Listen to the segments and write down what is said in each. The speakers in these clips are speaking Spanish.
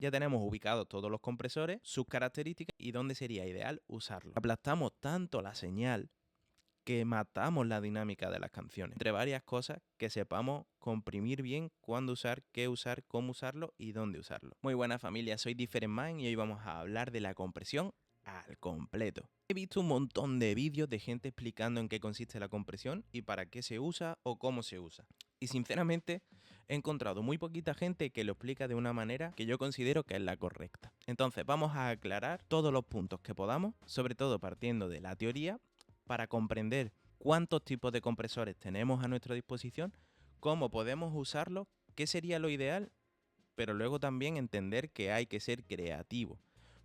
ya tenemos ubicados todos los compresores, sus características y dónde sería ideal usarlos. Aplastamos tanto la señal que matamos la dinámica de las canciones. Entre varias cosas, que sepamos comprimir bien cuándo usar, qué usar, cómo usarlo y dónde usarlo. Muy buena familia, soy Different Mind y hoy vamos a hablar de la compresión al completo. He visto un montón de vídeos de gente explicando en qué consiste la compresión y para qué se usa o cómo se usa. Y sinceramente he encontrado muy poquita gente que lo explica de una manera que yo considero que es la correcta. Entonces vamos a aclarar todos los puntos que podamos, sobre todo partiendo de la teoría, para comprender cuántos tipos de compresores tenemos a nuestra disposición, cómo podemos usarlos, qué sería lo ideal, pero luego también entender que hay que ser creativo.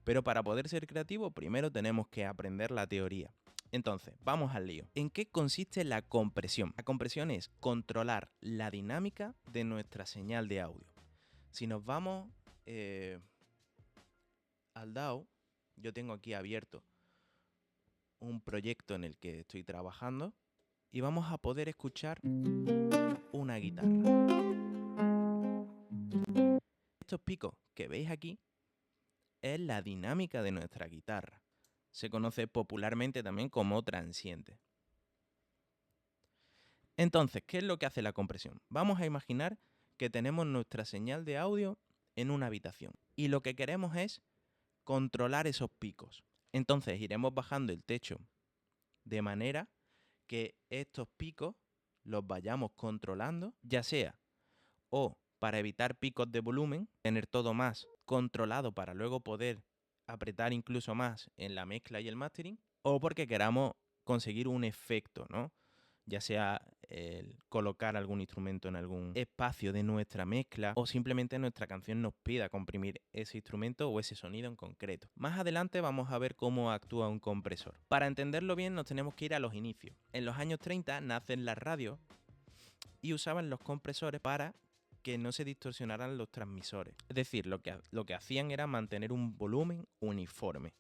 Pero para poder ser creativo, primero tenemos que aprender la teoría. Entonces, vamos al lío. ¿En qué consiste la compresión? La compresión es controlar la dinámica de nuestra señal de audio. Si nos vamos al DAW, yo tengo aquí abierto un proyecto en el que estoy trabajando y vamos a poder escuchar una guitarra. Estos picos que veis aquí es la dinámica de nuestra guitarra. Se conoce popularmente también como transiente. Entonces, ¿qué es lo que hace la compresión? Vamos a imaginar que tenemos nuestra señal de audio en una habitación y lo que queremos es controlar esos picos. Entonces iremos bajando el techo de manera que estos picos los vayamos controlando, ya sea o para evitar picos de volumen, tener todo más controlado para luego poder apretar incluso más en la mezcla y el mastering, o porque queramos conseguir un efecto, ¿no? Ya sea el colocar algún instrumento en algún espacio de nuestra mezcla o simplemente nuestra canción nos pida comprimir ese instrumento o ese sonido en concreto. Más adelante vamos a ver cómo actúa un compresor. Para entenderlo bien nos tenemos que ir a los inicios. En los años 30 nacen las radios y usaban los compresores para que no se distorsionaran los transmisores. Es decir, lo que hacían era mantener un volumen uniforme.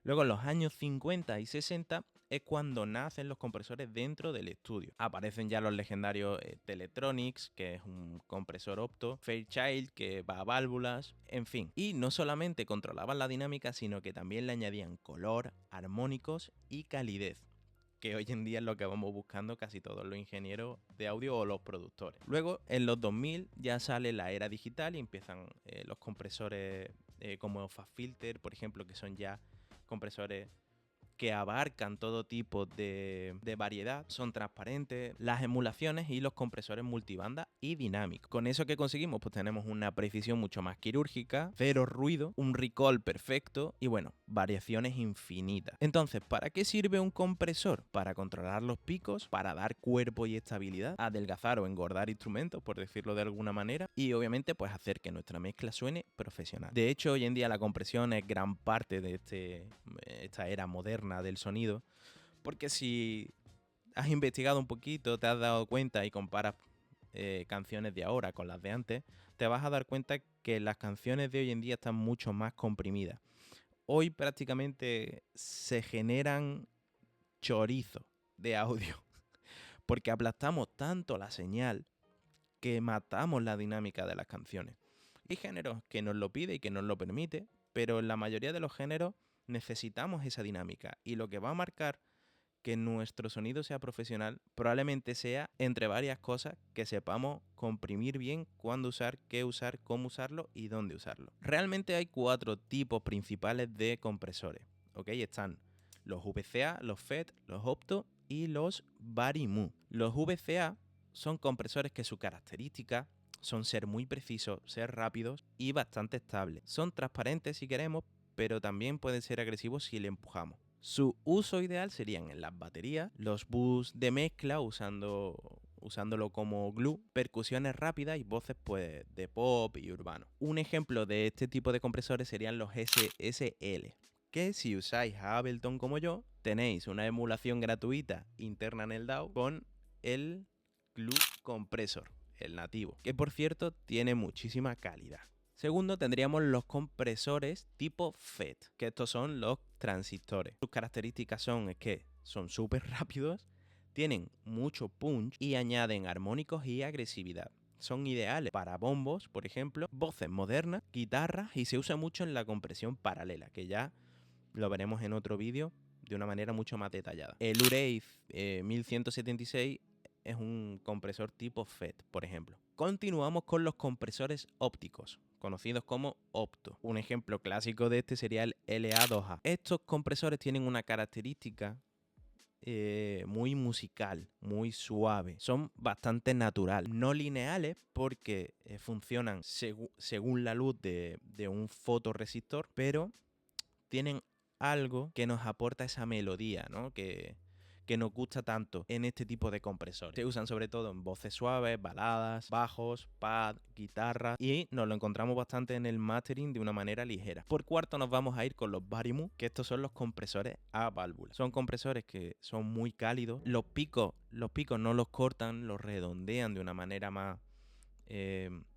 Luego en los años 50 y 60 es cuando nacen los compresores dentro del estudio. Aparecen ya los legendarios Teletronics, que es un compresor opto, Fairchild, que va a válvulas, en fin. Y no solamente controlaban la dinámica, sino que también le añadían color, armónicos y calidez, que hoy en día es lo que vamos buscando casi todos los ingenieros de audio o los productores. Luego, en los 2000 ya sale la era digital y empiezan los compresores como Fast Filter, por ejemplo, que son ya compresores que abarcan todo tipo de variedad, son transparentes, las emulaciones y los compresores multibanda y dinámicos. Con eso que conseguimos, pues tenemos una precisión mucho más quirúrgica, cero ruido, un recall perfecto y bueno, variaciones infinitas. Entonces, ¿para qué sirve un compresor? Para controlar los picos, para dar cuerpo y estabilidad, adelgazar o engordar instrumentos, por decirlo de alguna manera, y obviamente pues hacer que nuestra mezcla suene profesional. De hecho, hoy en día la compresión es gran parte de esta era moderna del sonido, porque si has investigado un poquito, te has dado cuenta y comparas canciones de ahora con las de antes, te vas a dar cuenta que las canciones de hoy en día están mucho más comprimidas. Hoy prácticamente se generan chorizos de audio, porque aplastamos tanto la señal que matamos la dinámica de las canciones. Hay géneros que nos lo pide y que nos lo permite, pero en la mayoría de los géneros necesitamos esa dinámica y lo que va a marcar que nuestro sonido sea profesional probablemente sea, entre varias cosas, que sepamos comprimir bien cuándo usar, qué usar, cómo usarlo y dónde usarlo. Realmente hay 4 tipos principales de compresores, ¿ok? Están los VCA, los FET, los Opto y los Vari-Mu. Los VCA son compresores que su característica son ser muy precisos, ser rápidos y bastante estables. Son transparentes si queremos, pero también pueden ser agresivos si le empujamos. Su uso ideal serían en las baterías, los bus de mezcla usándolo como glue, percusiones rápidas y voces pues de pop y urbano. Un ejemplo de este tipo de compresores serían los SSL, que si usáis a Ableton como yo, tenéis una emulación gratuita interna en el DAW con el Glue Compressor, el nativo, que por cierto tiene muchísima calidad. Segundo, tendríamos los compresores tipo FET, que estos son los transistores. Sus características son que son súper rápidos, tienen mucho punch y añaden armónicos y agresividad. son ideales para bombos, por ejemplo, voces modernas, guitarras, y se usa mucho en la compresión paralela, que ya lo veremos en otro vídeo de una manera mucho más detallada. El Urei 1176 es un compresor tipo FET, por ejemplo. Continuamos con los compresores ópticos, conocidos como opto. Un ejemplo clásico de este sería el LA2A. Estos compresores tienen una característica muy musical, muy suave. Son bastante naturales, no lineales, porque funcionan según la luz de un fotorresistor, pero tienen algo que nos aporta esa melodía, ¿no? que nos gusta tanto en este tipo de compresores. Se usan sobre todo en voces suaves, baladas, bajos, pad, guitarras, y nos lo encontramos bastante en el mastering de una manera ligera. Por cuarto nos vamos a ir con los Varimu, que estos son los compresores a válvula. Son compresores que son muy cálidos. Los picos no los cortan, los redondean de una manera más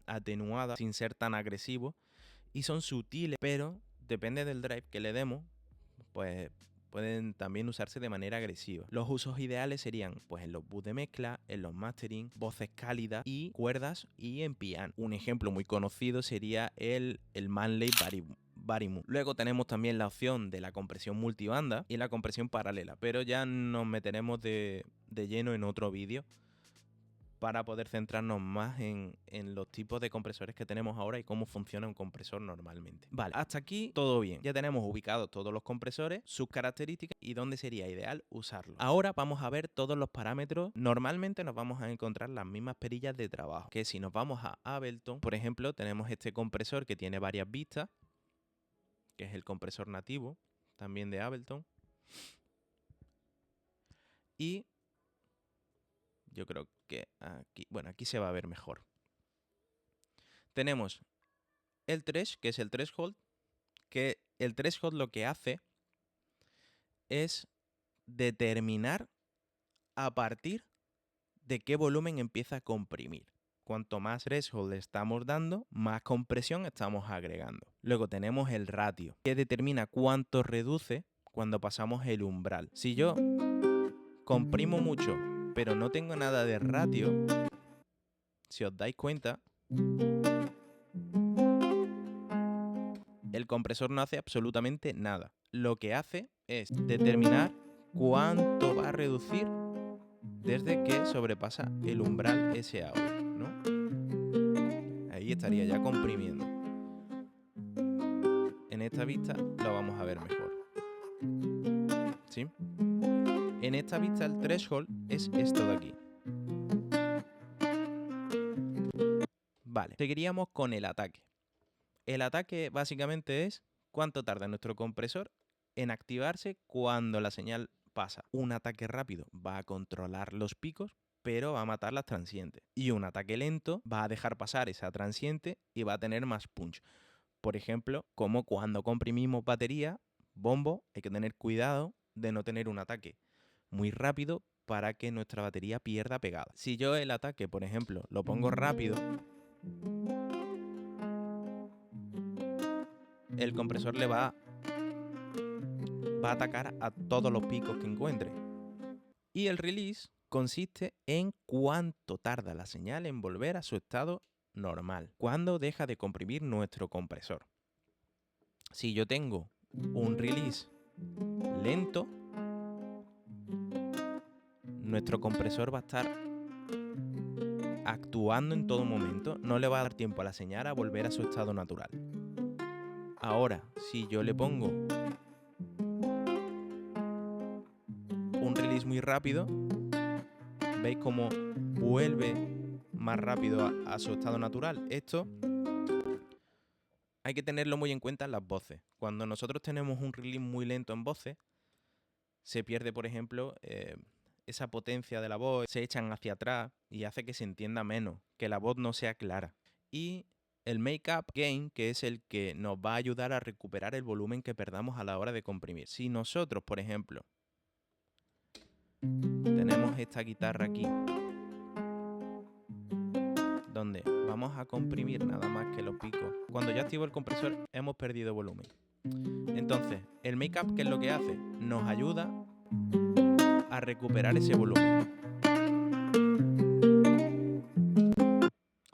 atenuada, sin ser tan agresivos, y son sutiles, pero depende del drive que le demos, pues pueden también usarse de manera agresiva. Los usos ideales serían pues en los bus de mezcla, en los mastering, voces cálidas y cuerdas, y en piano. Un ejemplo muy conocido sería el Manley Varimu. Luego tenemos también la opción de la compresión multibanda y la compresión paralela, pero ya nos meteremos de lleno en otro vídeo para poder centrarnos más en los tipos de compresores que tenemos ahora y cómo funciona un compresor normalmente. Vale, hasta aquí todo bien. Ya tenemos ubicados todos los compresores, sus características y dónde sería ideal usarlos. Ahora vamos a ver todos los parámetros. Normalmente nos vamos a encontrar las mismas perillas de trabajo, que si nos vamos a Ableton, por ejemplo, tenemos este compresor que tiene varias vistas, que es el compresor nativo, también de Ableton. Y yo creo que aquí, bueno, aquí se va a ver mejor. Tenemos el thresh, que es el threshold, que el threshold lo que hace es determinar a partir de qué volumen empieza a comprimir. Cuanto más threshold le estamos dando, más compresión estamos agregando. Luego tenemos el ratio, que determina cuánto reduce cuando pasamos el umbral. Si yo comprimo mucho, pero no tengo nada de ratio, si os dais cuenta, el compresor no hace absolutamente nada. Lo que hace es determinar cuánto va a reducir desde que sobrepasa el umbral ese audio, ¿no? Ahí estaría ya comprimiendo. En esta vista lo vamos a ver mejor, ¿sí? En esta vista el threshold es esto de aquí. Vale, seguiríamos con el ataque. El ataque básicamente es cuánto tarda nuestro compresor en activarse cuando la señal pasa. Un ataque rápido va a controlar los picos, pero va a matar las transientes. Y un ataque lento va a dejar pasar esa transiente y va a tener más punch. Por ejemplo, como cuando comprimimos batería, bombo, hay que tener cuidado de no tener un ataque muy rápido para que nuestra batería pierda pegada. Si yo el ataque, por ejemplo, lo pongo rápido, el compresor le va a atacar a todos los picos que encuentre. Y el release consiste en cuánto tarda la señal en volver a su estado normal, cuando deja de comprimir nuestro compresor. Si yo tengo un release lento, nuestro compresor va a estar actuando en todo momento, no le va a dar tiempo a la señal a volver a su estado natural. Ahora, si yo le pongo un release muy rápido, veis cómo vuelve más rápido a su estado natural. Esto hay que tenerlo muy en cuenta en las voces. Cuando nosotros tenemos un release muy lento en voces, se pierde, por ejemplo, esa potencia de la voz, se echan hacia atrás y hace que se entienda menos, que la voz no sea clara. Y el make-up gain, que es el que nos va a ayudar a recuperar el volumen que perdamos a la hora de comprimir. Si nosotros, por ejemplo, tenemos esta guitarra aquí, donde vamos a comprimir nada más que los picos, cuando ya activo el compresor hemos perdido volumen. Entonces, el make-up, ¿qué es lo que hace? Nos ayuda a recuperar ese volumen.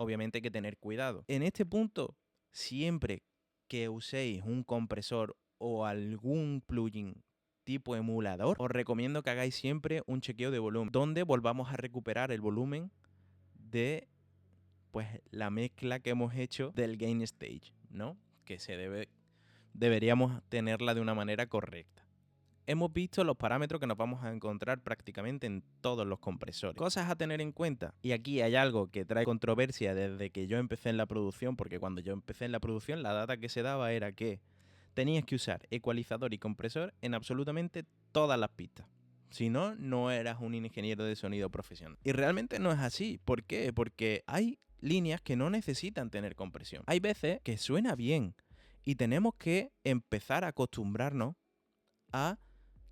obviamente hay que tener cuidado. En este punto, siempre que uséis un compresor o algún plugin tipo emulador, os recomiendo que hagáis siempre un chequeo de volumen, donde volvamos a recuperar el volumen de pues la mezcla que hemos hecho del gain stage, ¿no? Que deberíamos tenerla de una manera correcta. Hemos visto los parámetros que nos vamos a encontrar prácticamente en todos los compresores. Cosas a tener en cuenta. Y aquí hay algo que trae controversia desde que yo empecé en la producción, porque cuando yo empecé en la producción la data que se daba era que tenías que usar ecualizador y compresor en absolutamente todas las pistas. Si no, no eras un ingeniero de sonido profesional. Y realmente no es así. ¿Por qué? Porque hay líneas que no necesitan tener compresión. Hay veces que suena bien y tenemos que empezar a acostumbrarnos a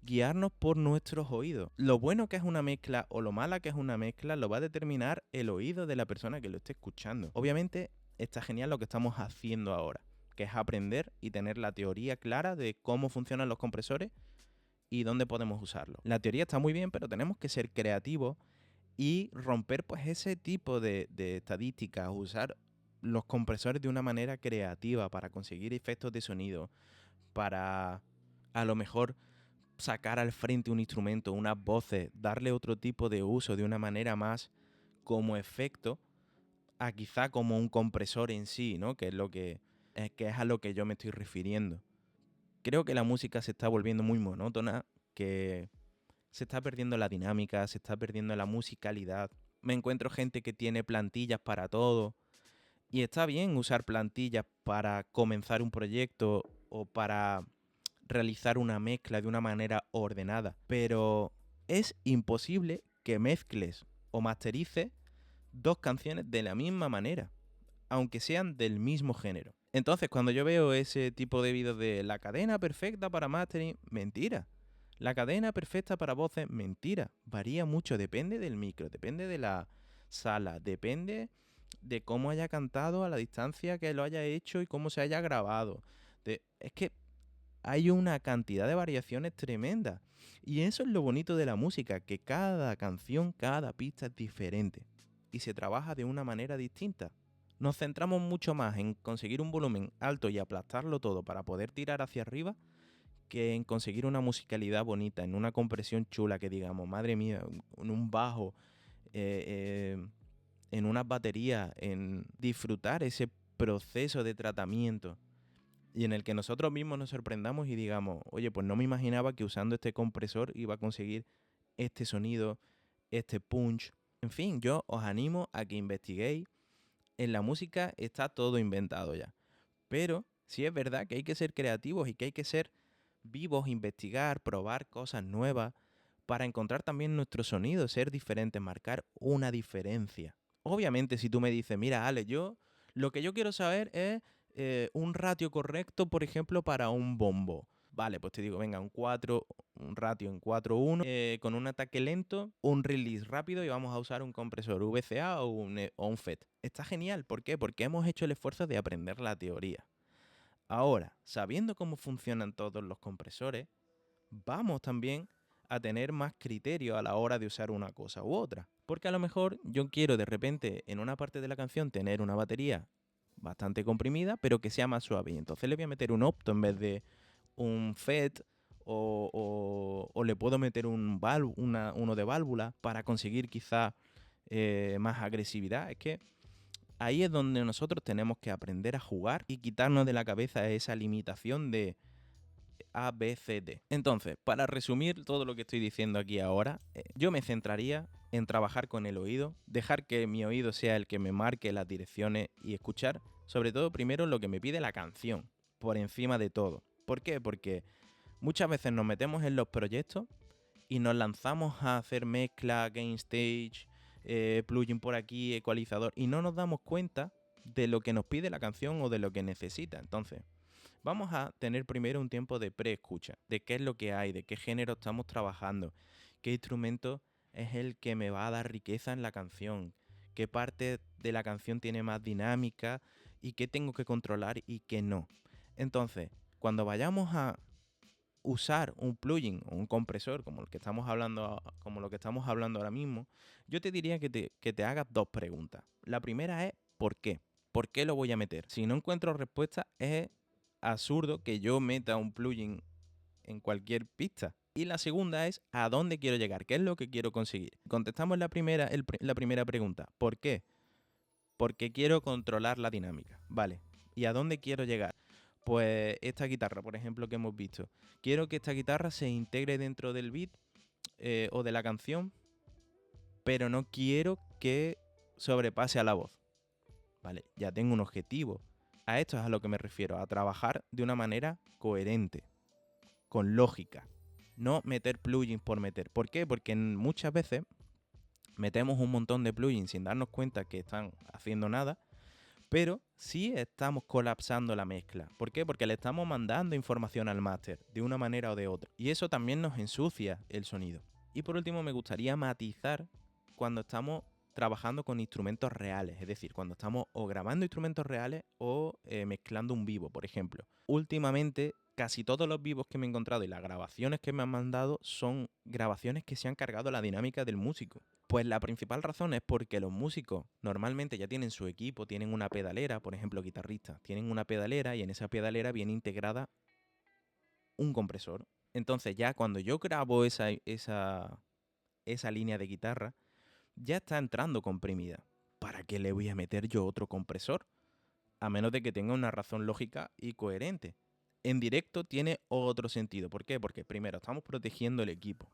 guiarnos por nuestros oídos. Lo bueno que es una mezcla o lo mala que es una mezcla lo va a determinar el oído de la persona que lo esté escuchando. Obviamente está genial lo que estamos haciendo ahora, que es aprender y tener la teoría clara de cómo funcionan los compresores y dónde podemos usarlos. La teoría está muy bien, pero tenemos que ser creativos y romper pues ese tipo de estadísticas, usar los compresores de una manera creativa para conseguir efectos de sonido, para a lo mejor sacar al frente un instrumento, unas voces, darle otro tipo de uso de una manera más como efecto a quizá como un compresor en sí, ¿no? Que es a lo que yo me estoy refiriendo. Creo que la música se está volviendo muy monótona, que se está perdiendo la dinámica, se está perdiendo la musicalidad. Me encuentro gente que tiene plantillas para todo y está bien usar plantillas para comenzar un proyecto o para realizar una mezcla de una manera ordenada, pero es imposible que mezcles o masterices dos canciones de la misma manera, aunque sean del mismo género. Entonces, cuando yo veo ese tipo de vídeos de la cadena perfecta para mastering, mentira. La cadena perfecta para voces, mentira. Varía mucho, depende del micro, depende de la sala, depende de cómo haya cantado, a la distancia que lo haya hecho y cómo se haya grabado. Es que hay una cantidad de variaciones tremendas. Y eso es lo bonito de la música, que cada canción, cada pista es diferente y se trabaja de una manera distinta. Nos centramos mucho más en conseguir un volumen alto y aplastarlo todo para poder tirar hacia arriba que en conseguir una musicalidad bonita, en una compresión chula que digamos, madre mía, en un bajo, en unas baterías, en disfrutar ese proceso de tratamiento y en el que nosotros mismos nos sorprendamos y digamos, oye, pues no me imaginaba que usando este compresor iba a conseguir este sonido, este punch. En fin, yo os animo a que investiguéis. En la música está todo inventado ya. Pero sí es verdad que hay que ser creativos y que hay que ser vivos, investigar, probar cosas nuevas para encontrar también nuestro sonido, ser diferentes, marcar una diferencia. Obviamente, si tú me dices, mira, Ale, lo que yo quiero saber es un ratio correcto, por ejemplo, para un bombo. Vale, pues te digo, venga, un ratio en 4:1, con un ataque lento, un release rápido y vamos a usar un compresor VCA o un FET. Está genial, ¿por qué? Porque hemos hecho el esfuerzo de aprender la teoría. Ahora, sabiendo cómo funcionan todos los compresores, vamos también a tener más criterio a la hora de usar una cosa u otra. Porque a lo mejor yo quiero de repente en una parte de la canción tener una batería bastante comprimida, pero que sea más suave. Y entonces le voy a meter un opto en vez de un FET o le puedo meter uno de válvula para conseguir quizá más agresividad. Es que ahí es donde nosotros tenemos que aprender a jugar y quitarnos de la cabeza esa limitación de A, B, C, D. Entonces, para resumir todo lo que estoy diciendo aquí ahora, yo me centraría en trabajar con el oído, dejar que mi oído sea el que me marque las direcciones y escuchar, sobre todo primero lo que me pide la canción, por encima de todo. ¿Por qué? Porque muchas veces nos metemos en los proyectos y nos lanzamos a hacer mezcla, gain stage, plugin por aquí, ecualizador, y no nos damos cuenta de lo que nos pide la canción o de lo que necesita. Entonces, vamos a tener primero un tiempo de preescucha, de qué es lo que hay, de qué género estamos trabajando, qué instrumento es el que me va a dar riqueza en la canción, qué parte de la canción tiene más dinámica y qué tengo que controlar y qué no. Entonces, cuando vayamos a usar un plugin o un compresor como lo que estamos hablando ahora mismo, yo te diría que te hagas dos preguntas. La primera es ¿Por qué? ¿Por qué lo voy a meter? Si no encuentro respuesta, es absurdo que yo meta un plugin en cualquier pista. Y la segunda es ¿a dónde quiero llegar? ¿Qué es lo que quiero conseguir? Contestamos la primera pregunta. ¿Por qué? Porque quiero controlar la dinámica. Vale. ¿Y a dónde quiero llegar? Pues esta guitarra, por ejemplo, que hemos visto. Quiero que esta guitarra se integre dentro del beat o de la canción, pero no quiero que sobrepase a la voz. Vale, ya tengo un objetivo. A esto es a lo que me refiero, a trabajar de una manera coherente, con lógica. No meter plugins por meter. ¿Por qué? Porque muchas veces metemos un montón de plugins sin darnos cuenta que están haciendo nada, pero sí estamos colapsando la mezcla. ¿Por qué? Porque le estamos mandando información al máster de una manera o de otra. Y eso también nos ensucia el sonido. Y por último me gustaría matizar cuando estamos trabajando con instrumentos reales, es decir, cuando estamos o grabando instrumentos reales o mezclando un vivo, por ejemplo. Últimamente, casi todos los vivos que me he encontrado y las grabaciones que me han mandado son grabaciones que se han cargado la dinámica del músico. Pues la principal razón es porque los músicos normalmente ya tienen su equipo, tienen una pedalera, por ejemplo, guitarristas, tienen una pedalera y en esa pedalera viene integrada un compresor. Entonces ya cuando yo grabo esa línea de guitarra, ya está entrando comprimida. ¿Para qué le voy a meter yo otro compresor? A menos de que tenga una razón lógica y coherente. En directo tiene otro sentido. ¿Por qué? Porque primero, estamos protegiendo el equipo.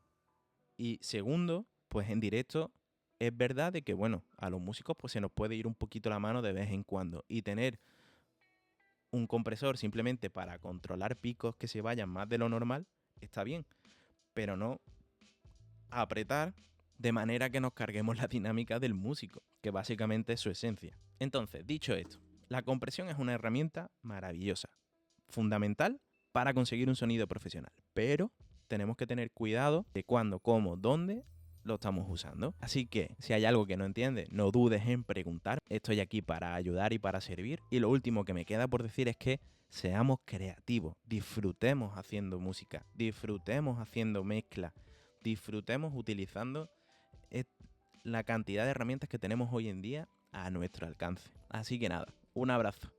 Y segundo, pues en directo es verdad de que, bueno, a los músicos pues se nos puede ir un poquito la mano de vez en cuando. Y tener un compresor simplemente para controlar picos que se vayan más de lo normal, está bien. Pero no apretar de manera que nos carguemos la dinámica del músico, que básicamente es su esencia. Entonces, dicho esto, la compresión es una herramienta maravillosa, fundamental para conseguir un sonido profesional, pero tenemos que tener cuidado de cuándo, cómo, dónde lo estamos usando. Así que, si hay algo que no entiendes, no dudes en preguntar. Estoy aquí para ayudar y para servir. Y lo último que me queda por decir es que seamos creativos, disfrutemos haciendo música, disfrutemos haciendo mezcla, disfrutemos utilizando la cantidad de herramientas que tenemos hoy en día a nuestro alcance. Así que nada, un abrazo.